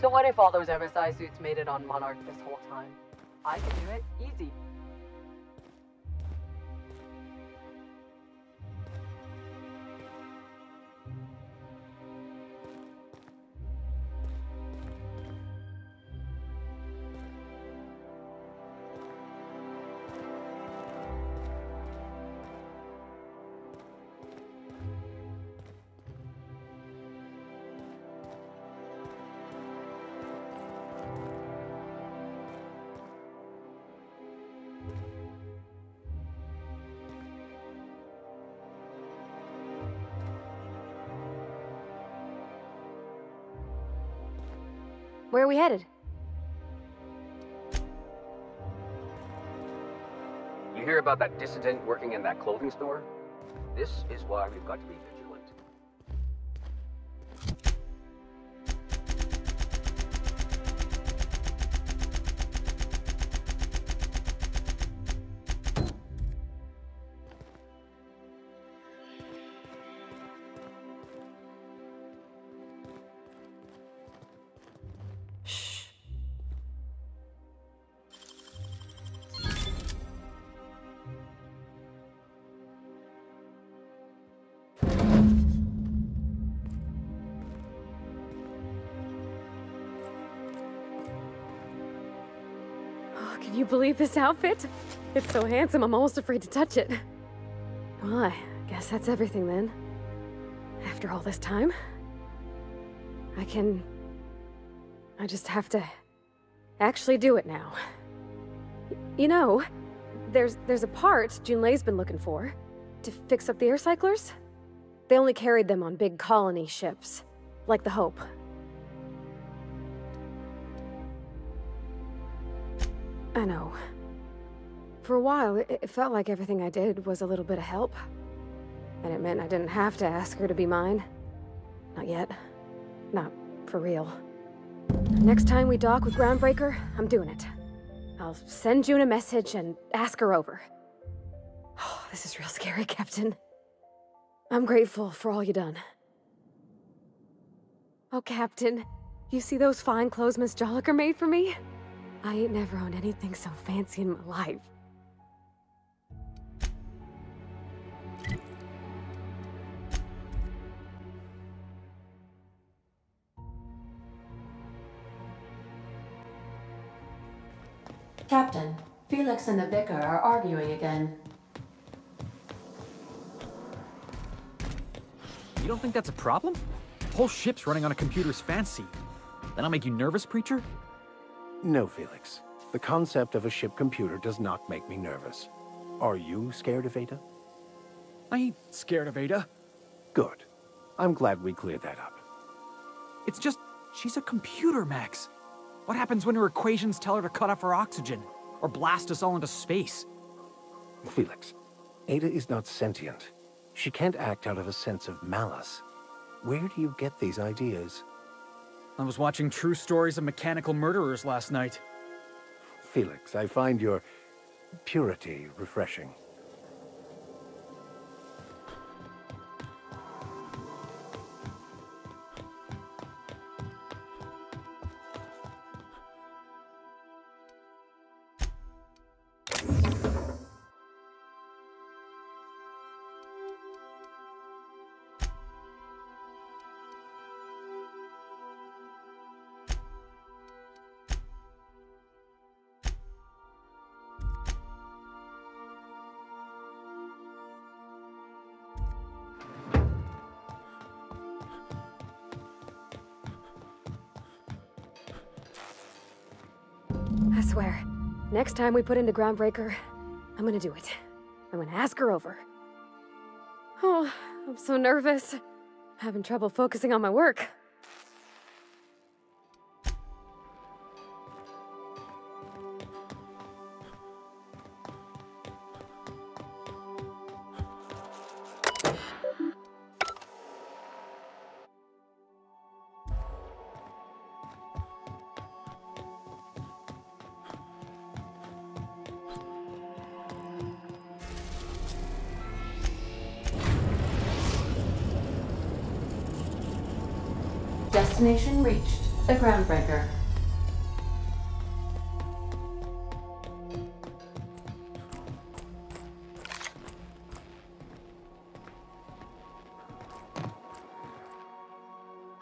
So what if all those MSI suits made it on Monarch this whole time? I can do it, easy. Where are we headed? You hear about that dissident working in that clothing store? This is why we've got to be vigilant. Can you believe this outfit? It's so handsome, I'm almost afraid to touch it. Well, I guess that's everything then. After all this time, I just have to actually do it now. You know, there's a part Junlei's been looking for to fix up the air cyclers. They only carried them on big colony ships, like the Hope. I know. For a while, it felt like everything I did was a little bit of help. And it meant I didn't have to ask her to be mine. Not yet. Not for real. Next time we dock with Groundbreaker, I'm doing it. I'll send June a message and ask her over. Oh, this is real scary, Captain. I'm grateful for all you done. Oh, Captain, you see those fine clothes Miss Jolliker made for me? I ain't never owned anything so fancy in my life. Captain, Felix and the Vicar are arguing again. You don't think that's a problem? The whole ship's running on a computer's fancy. That'll make you nervous, Preacher? No, Felix. The concept of a ship computer does not make me nervous. Are you scared of Ada? I ain't scared of Ada. Good. I'm glad we cleared that up. It's just, she's a computer, Max. What happens when her equations tell her to cut off her oxygen? Or blast us all into space? Felix, Ada is not sentient. She can't act out of a sense of malice. Where do you get these ideas? I was watching true stories of mechanical murderers last night. Felix, I find your purity refreshing. I swear, next time we put into Groundbreaker, I'm gonna do it. I'm gonna ask her over. Oh, I'm so nervous. Having trouble focusing on my work. Destination reached. A groundbreaker.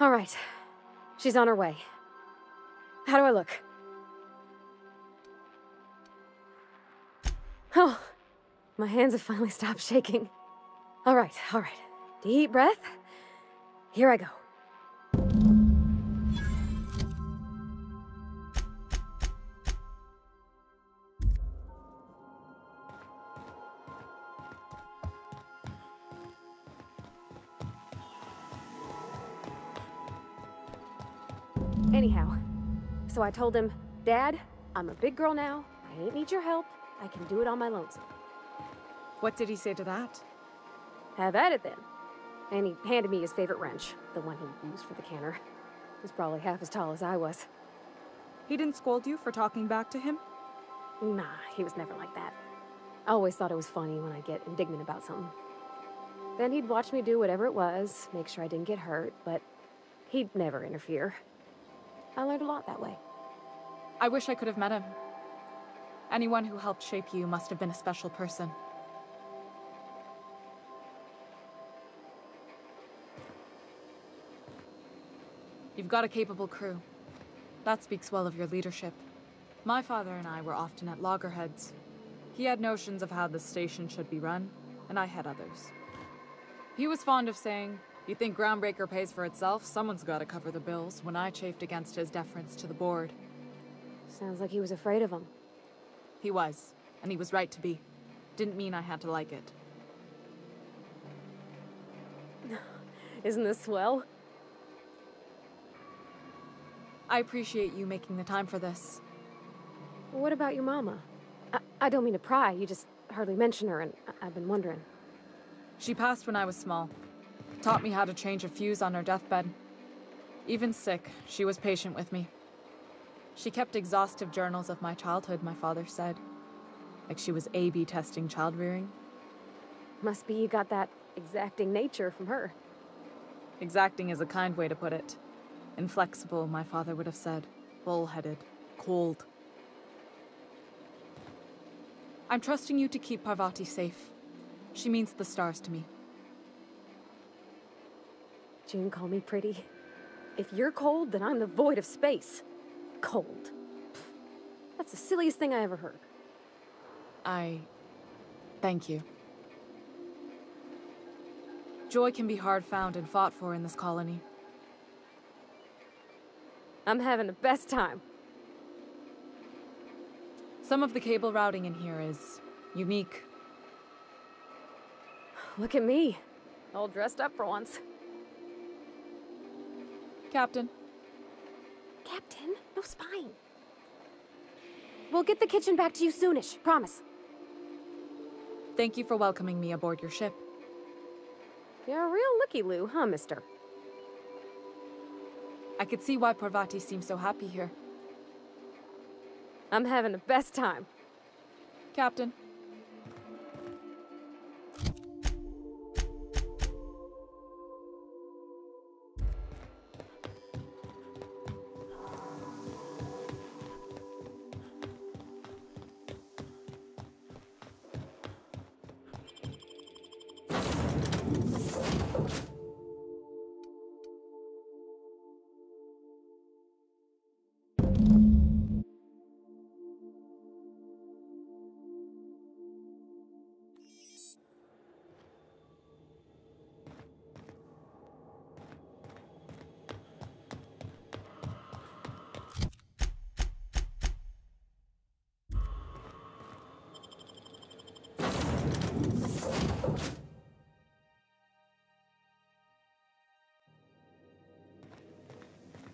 All right. She's on her way. How do I look? Oh, my hands have finally stopped shaking. All right, all right. Deep breath. Here I go. Anyhow, so I told him, Dad, I'm a big girl now. I ain't need your help. I can do it on my lonesome. What did he say to that? Have at it then. And he handed me his favorite wrench, the one he used for the canner. He was probably half as tall as I was. He didn't scold you for talking back to him? Nah, he was never like that. I always thought it was funny when I get indignant about something. Then he'd watch me do whatever it was, make sure I didn't get hurt, but he'd never interfere. I learned a lot that way. I wish I could have met him. Anyone who helped shape you must have been a special person. You've got a capable crew. That speaks well of your leadership. My father and I were often at loggerheads. He had notions of how the station should be run, and I had others. He was fond of saying, "You think Groundbreaker pays for itself? Someone's got to cover the bills," when I chafed against his deference to the board. Sounds like he was afraid of him. He was, and he was right to be. Didn't mean I had to like it. Isn't this swell? I appreciate you making the time for this. What about your mama? I don't mean to pry, you just hardly mention her, and I've been wondering. She passed when I was small. Taught me how to change a fuse on her deathbed. Even sick, she was patient with me. She kept exhaustive journals of my childhood, my father said. Like she was A/B testing child rearing. Must be you got that exacting nature from her. Exacting is a kind way to put it. Inflexible, my father would have said. Bull-headed. Cold. I'm trusting you to keep Parvati safe. She means the stars to me. June, call me pretty. If you're cold, then I'm the void of space. Cold. Pfft. That's the silliest thing I ever heard. Thank you. Joy can be hard found and fought for in this colony. I'm having the best time. Some of the cable routing in here is unique. Look at me. All dressed up for once. Captain. Captain? No spine. We'll get the kitchen back to you soonish, promise. Thank you for welcoming me aboard your ship. You're a real looky-loo, huh, mister? I could see why Parvati seems so happy here. I'm having the best time. Captain.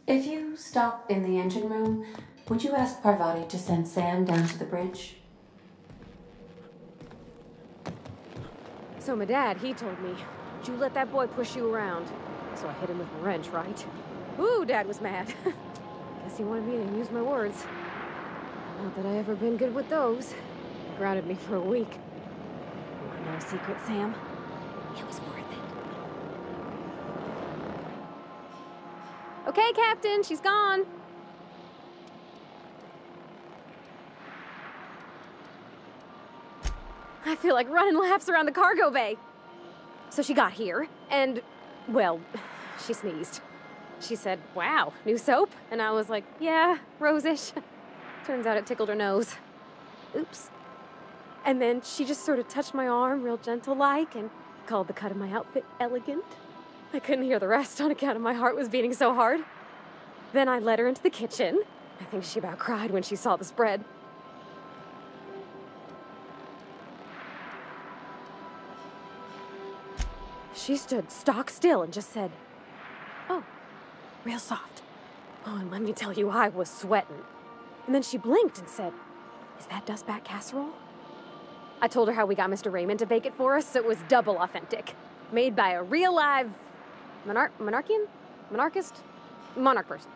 If you stop in the engine room, would you ask Parvati to send Sam down to the bridge? So my dad, he told me, don't you let that boy push you around. So I hit him with my wrench, right? Ooh, Dad was mad. Guess he wanted me to use my words. Not that I ever been good with those. He grounded me for a week. You wanna know a secret, Sam? It was worth it. Okay, Captain, she's gone. I feel like running laps around the cargo bay. So she got here, and, well, she sneezed. She said, "Wow, new soap?" And I was like, "Yeah, rose-ish." Turns out it tickled her nose. Oops. And then she just sort of touched my arm real gentle-like and called the cut of my outfit elegant. I couldn't hear the rest on account of my heart was beating so hard. Then I led her into the kitchen. I think she about cried when she saw the spread. She stood stock still and just said, "Oh, real soft." Oh, and let me tell you, I was sweating. And then she blinked and said, "Is that dustback casserole?" I told her how we got Mr. Raymond to bake it for us, so it was double authentic. Made by a real live monarch person.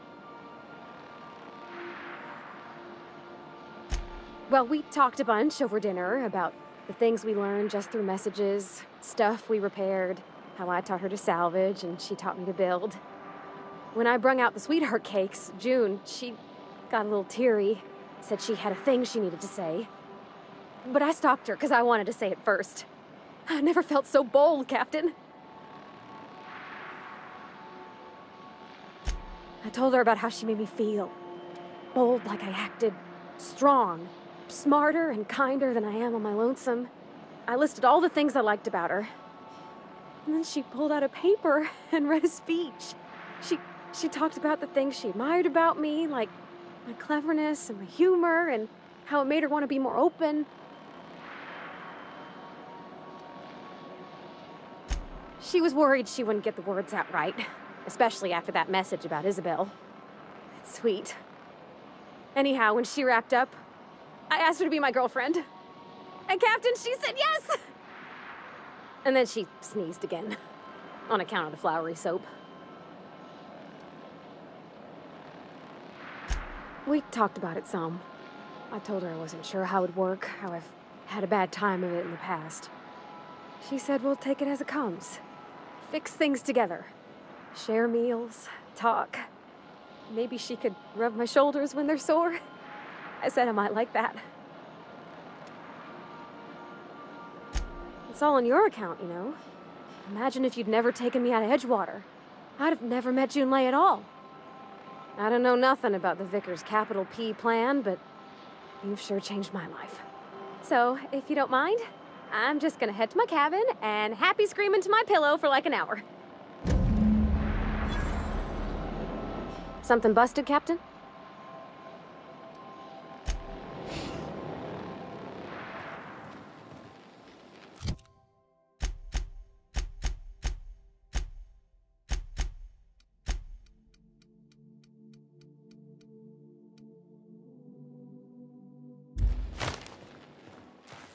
Well, we talked a bunch over dinner about the things we learned just through messages, stuff we repaired, how I taught her to salvage and she taught me to build. When I brung out the sweetheart cakes, June, she got a little teary, said she had a thing she needed to say. But I stopped her because I wanted to say it first. I never felt so bold, Captain. I told her about how she made me feel. Bold like I acted, strong, smarter and kinder than I am on my lonesome. I listed all the things I liked about her. And then she pulled out a paper and read a speech. She talked about the things she admired about me, like my cleverness and my humor, and how it made her want to be more open. She was worried she wouldn't get the words out right, especially after that message about Isabel. It's sweet. Anyhow, when she wrapped up, I asked her to be my girlfriend. And Captain, she said yes! And then she sneezed again, on account of the flowery soap. We talked about it some. I told her I wasn't sure how it would work, how I've had a bad time of it in the past. She said we'll take it as it comes. Fix things together. Share meals, talk. Maybe she could rub my shoulders when they're sore. I said I might like that. It's all on your account, you know. Imagine if you'd never taken me out of Edgewater. I'd have never met Junlei at all. I don't know nothing about the Vicar's capital P plan, but you've sure changed my life. So, if you don't mind, I'm just gonna head to my cabin and happy scream into my pillow for like an hour. Something busted, Captain?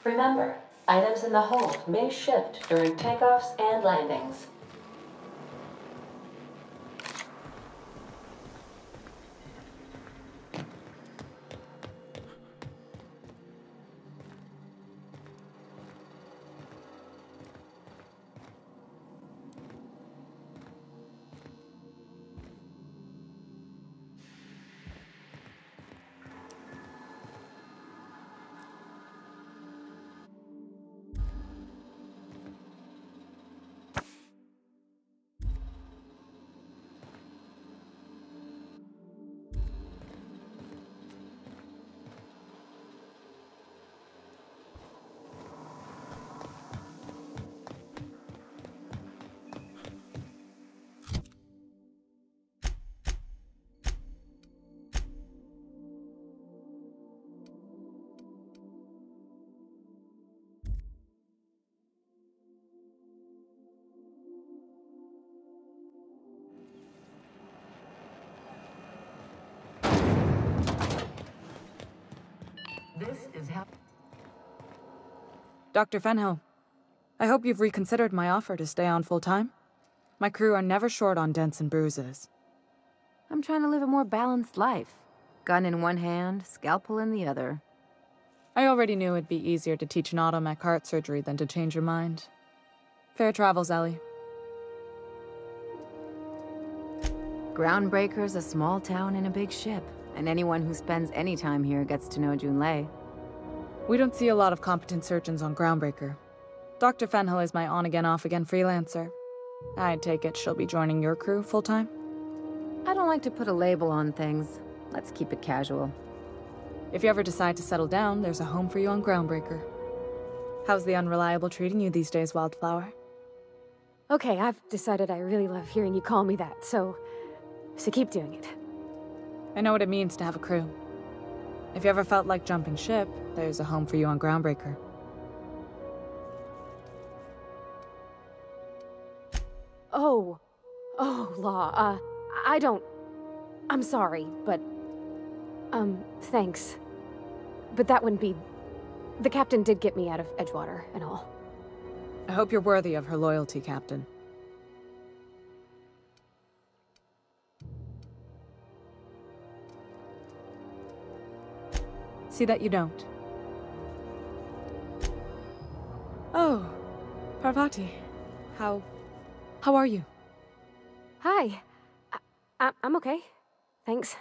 Remember, items in the hold may shift during takeoffs and landings. This is how... Dr. Fenhill, I hope you've reconsidered my offer to stay on full-time. My crew are never short on dents and bruises. I'm trying to live a more balanced life. Gun in one hand, scalpel in the other. I already knew it'd be easier to teach an automech heart surgery than to change your mind. Fair travels, Ellie. Groundbreaker's a small town in a big ship, and anyone who spends any time here gets to know Junlei. We don't see a lot of competent surgeons on Groundbreaker. Dr. Fenhill is my on-again, off-again freelancer. I take it she'll be joining your crew full-time? I don't like to put a label on things. Let's keep it casual. If you ever decide to settle down, there's a home for you on Groundbreaker. How's the Unreliable treating you these days, Wildflower? Okay, I've decided I really love hearing you call me that, so keep doing it. I know what it means to have a crew. If you ever felt like jumping ship, there's a home for you on Groundbreaker. Oh, Law, I'm sorry, but, thanks. But that wouldn't be... The captain did get me out of Edgewater and all. I hope you're worthy of her loyalty, Captain. See that you don't. Oh, Parvati. How are you? Hi. I'm okay. Thanks.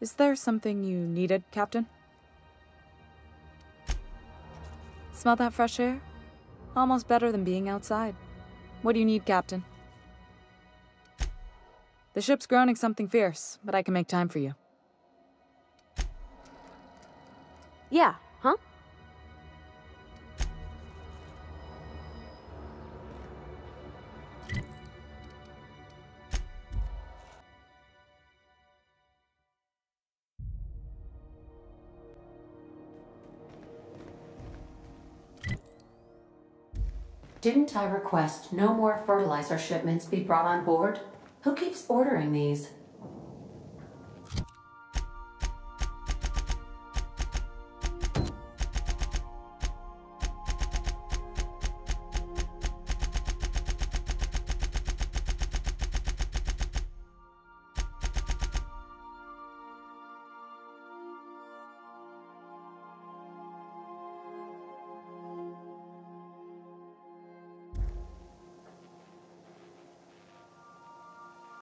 Is there something you needed, Captain? Smell that fresh air? Almost better than being outside. What do you need, Captain? The ship's groaning something fierce, but I can make time for you. Yeah, huh? Didn't I request no more fertilizer shipments be brought on board? Who keeps ordering these?